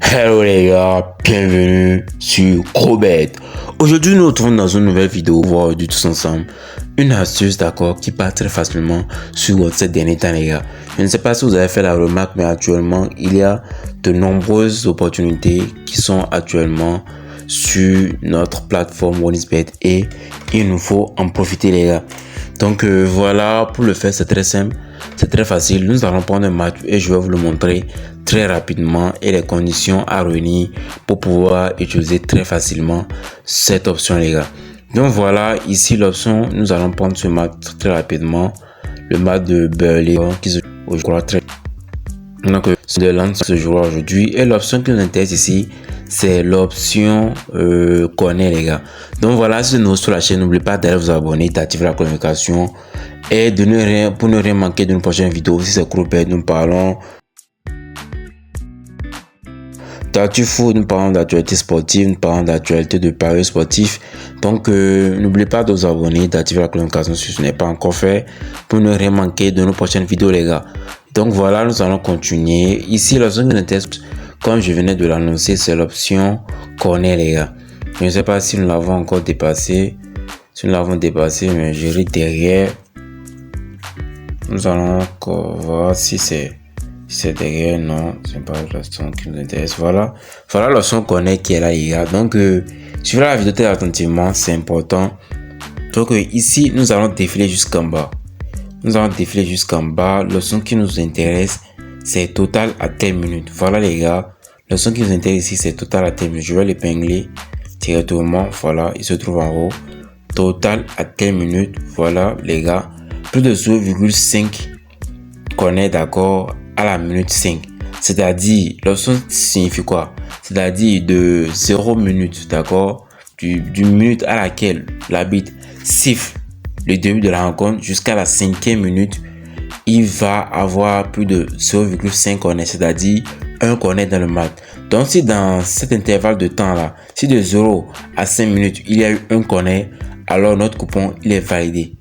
Hello les gars, bienvenue sur Grobet. Aujourd'hui nous nous retrouvons dans une nouvelle vidéo pour voir du tous ensemble une astuce d'accord qui part très facilement sur ces derniers temps les gars. Je ne sais pas si vous avez fait la remarque, mais actuellement il y a de nombreuses opportunités qui sont actuellement sur notre plateforme OneXBet et il nous faut en profiter les gars. Donc voilà, pour le faire c'est très simple, c'est très facile. Nous allons prendre un match et je vais vous le montrer très rapidement et les conditions à réunir pour pouvoir utiliser très facilement cette option les gars. Donc voilà, ici l'option, nous allons prendre ce match très rapidement, le match de Burley qui se joue je crois très. Donc c'est de Lens se jouera aujourd'hui et l'option qui nous intéresse ici c'est l'option connaît les gars. Donc voilà, si vous êtes nouveau sur la chaîne, n'oubliez pas d'aller vous abonner, d'activer la notification et pour ne rien manquer d'une prochaine vidéo. Si c'est Grobet, nous parlons d'actu foot, nous parlons d'actualité sportive, nous parlons d'actualité de paris sportifs. Donc n'oubliez pas de vous abonner, d'activer la notification si ce n'est pas encore fait pour ne rien manquer de nos prochaines vidéos les gars. Donc voilà, nous allons continuer. Ici l'option qui nous intéresse, comme je venais de l'annoncer, c'est l'option corner les gars. Je ne sais pas si nous l'avons encore dépassé. Si nous l'avons dépassé, mais j'irai derrière. Nous allons encore voir si c'est derrière. Non, c'est pas l'option qui nous intéresse. Voilà l'option corner qui est là les gars. Donc suivez la vidéo très attentivement, c'est important. Donc ici nous allons défiler jusqu'en bas. L'option qui nous intéresse, c'est total à telle minute. Voilà les gars, l'option qui nous intéresse ici, c'est total à telle minute. Je vais l'épingler directement. Voilà, il se trouve en haut. Total à telle minute. Voilà les gars, plus de 0,5 connaît d'accord à la minute 5. C'est-à-dire, l'option signifie quoi? C'est-à-dire de 0 minute, d'accord, du minute à laquelle l'arbitre siffle le début de la rencontre jusqu'à la 5e minute, il va avoir plus de 0,5 corner, c'est-à-dire un corner dans le match. Donc si dans cet intervalle de temps là, si de 0 à 5 minutes il y a eu un corner, alors notre coupon il est validé.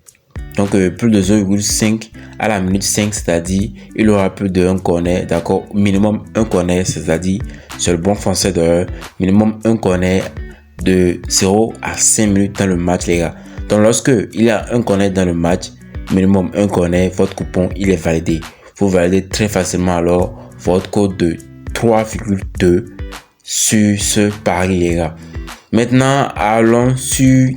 Donc plus de 0,5 à la minute 5, c'est-à-dire il aura plus de 1 corner, d'accord, minimum 1 corner, c'est-à-dire c'est le bon français de minimum 1 corner de 0 à 5 minutes dans le match les gars. Donc lorsque il y a un corner dans le match, minimum 1 corner, votre coupon il est validé. Vous validez très facilement alors votre code de 3,2 sur ce pari les gars. Maintenant allons sur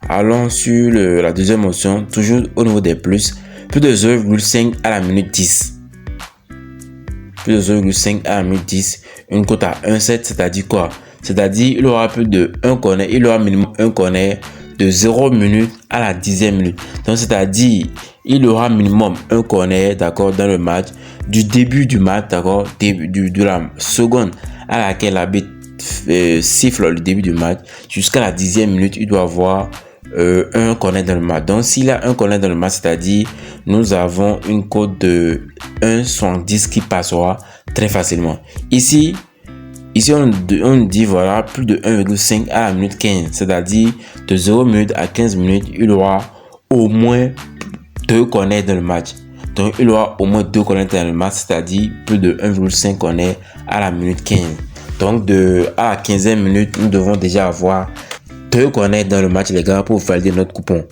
la deuxième option, toujours au niveau des plus de 0,5 à la minute 10. Plus de 0,5 à la minute 10, une cote à 1,7, c'est-à-dire quoi? C'est-à-dire il aura plus de 1 corner, il aura minimum 1 corner de 0 minute à la 10e minute. Donc c'est-à-dire il aura minimum 1 corner, d'accord, dans le match, du début du match, d'accord, de la seconde à laquelle l'arbitre siffle le début du match jusqu'à la 10e minute, il doit avoir un corner dans le match. Donc s'il a un corner dans le match, c'est-à-dire nous avons une cote de 1,70 qui passera très facilement. Ici on dit voilà plus de 1,5 à la minute 15, c'est-à-dire de 0 minute à 15 minutes, il aura au moins 2 corners dans le match. Donc il aura au moins 2 corners dans le match, c'est-à-dire plus de 1,5 corner à la minute 15. Donc à la 15e minute, nous devons déjà avoir 2 corners dans le match les gars pour valider notre coupon.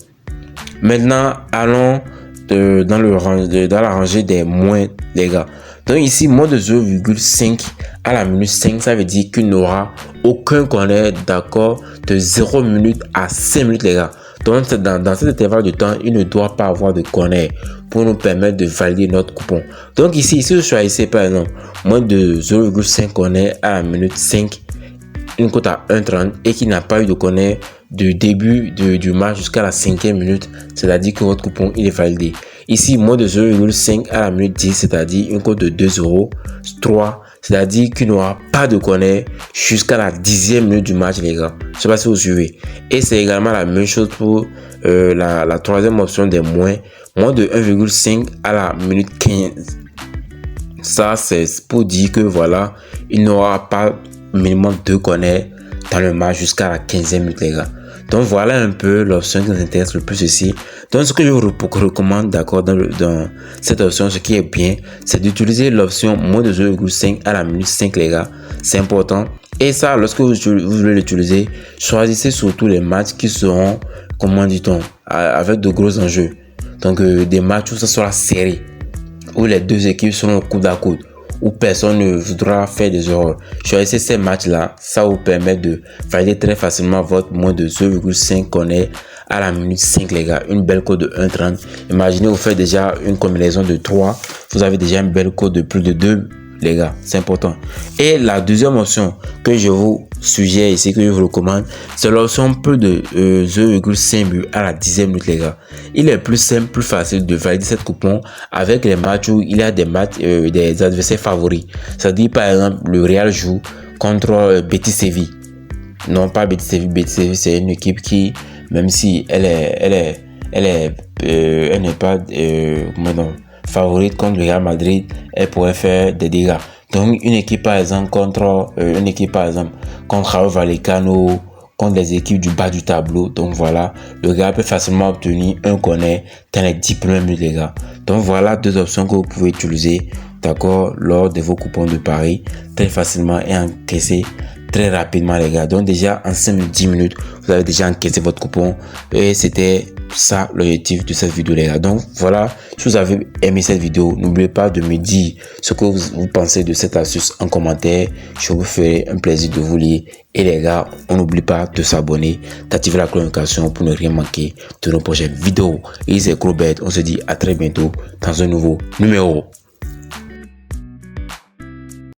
Maintenant, allons dans la rangée des moins les gars. Donc ici, moins de 0,5 à la minute 5, ça veut dire qu'il n'aura aucun corner, d'accord, de 0 minute à 5 minutes les gars. Donc dans cet intervalle de temps, il ne doit pas avoir de corner pour nous permettre de valider notre coupon. Donc ici vous choisissez par exemple moins de 0,5 corner à la minute 5, une cote à 1,30 et qui n'a pas eu de corner du début du match jusqu'à la 5e minute, c'est-à-dire que votre coupon il est validé. Ici, moins de 0,5 à la minute 10, c'est-à-dire une cote de 2,03, c'est-à-dire qu'il n'aura pas de corner jusqu'à la 10e minute du match, les gars. Je ne sais pas si vous suivez. Et c'est également la même chose pour la troisième option des moins de 1,5 à la minute 15. Ça, c'est pour dire que voilà, il n'aura pas minimum 2 corners dans le match jusqu'à la 15e minute, les gars. Donc voilà un peu l'option qui nous intéresse le plus ici. Donc ce que je vous recommande d'accord dans cette option, ce qui est bien, c'est d'utiliser l'option moins de 0,5 à la minute 5 les gars. C'est important. Et ça, lorsque vous voulez l'utiliser, choisissez surtout les matchs qui seront, comment dit-on, avec de gros enjeux. Donc des matchs où ce sera serré, où les deux équipes seront au coude à coude, où personne ne voudra faire des erreurs. Choisissez ces matchs-là, ça vous permet de valider très facilement votre moins de 0,5 qu'on est à la minute 5 les gars. Une belle cote de 1,30. Imaginez vous faites déjà une combinaison de 3, vous avez déjà une belle cote de plus de 2 les gars, c'est important. Et la deuxième option que je vous suggère ici, que je vous recommande, c'est l'option peu de 0,5 but à la 10e minute les gars. Il est plus simple, plus facile de valider cette coupon avec les matchs où il y a des matchs des adversaires favoris. Ça dit par exemple le Real joue contre Betis Séville. Non pas Betis Séville, Betis Séville c'est une équipe qui, même si elle n'est pas favorite contre le Real Madrid, elle pourrait faire des dégâts. Donc une équipe par exemple contre Rayo Vallecano, contre les équipes du bas du tableau. Donc voilà, le gars peut facilement obtenir un corner dans les 10 premières minutes les gars. Donc voilà deux options que vous pouvez utiliser d'accord lors de vos coupons de paris très facilement et encaisser très rapidement les gars. Donc déjà en 5-10 minutes vous avez déjà encaissé votre coupon et c'était ça l'objectif de cette vidéo les gars. Donc voilà, si vous avez aimé cette vidéo, n'oubliez pas de me dire ce que vous pensez de cette astuce en commentaire. Je vous ferai un plaisir de vous lire. Et les gars, on n'oublie pas de s'abonner, d'activer la cloche de notification pour ne rien manquer de nos prochaines vidéos. Et c'est Grobert, on se dit à très bientôt dans un nouveau numéro.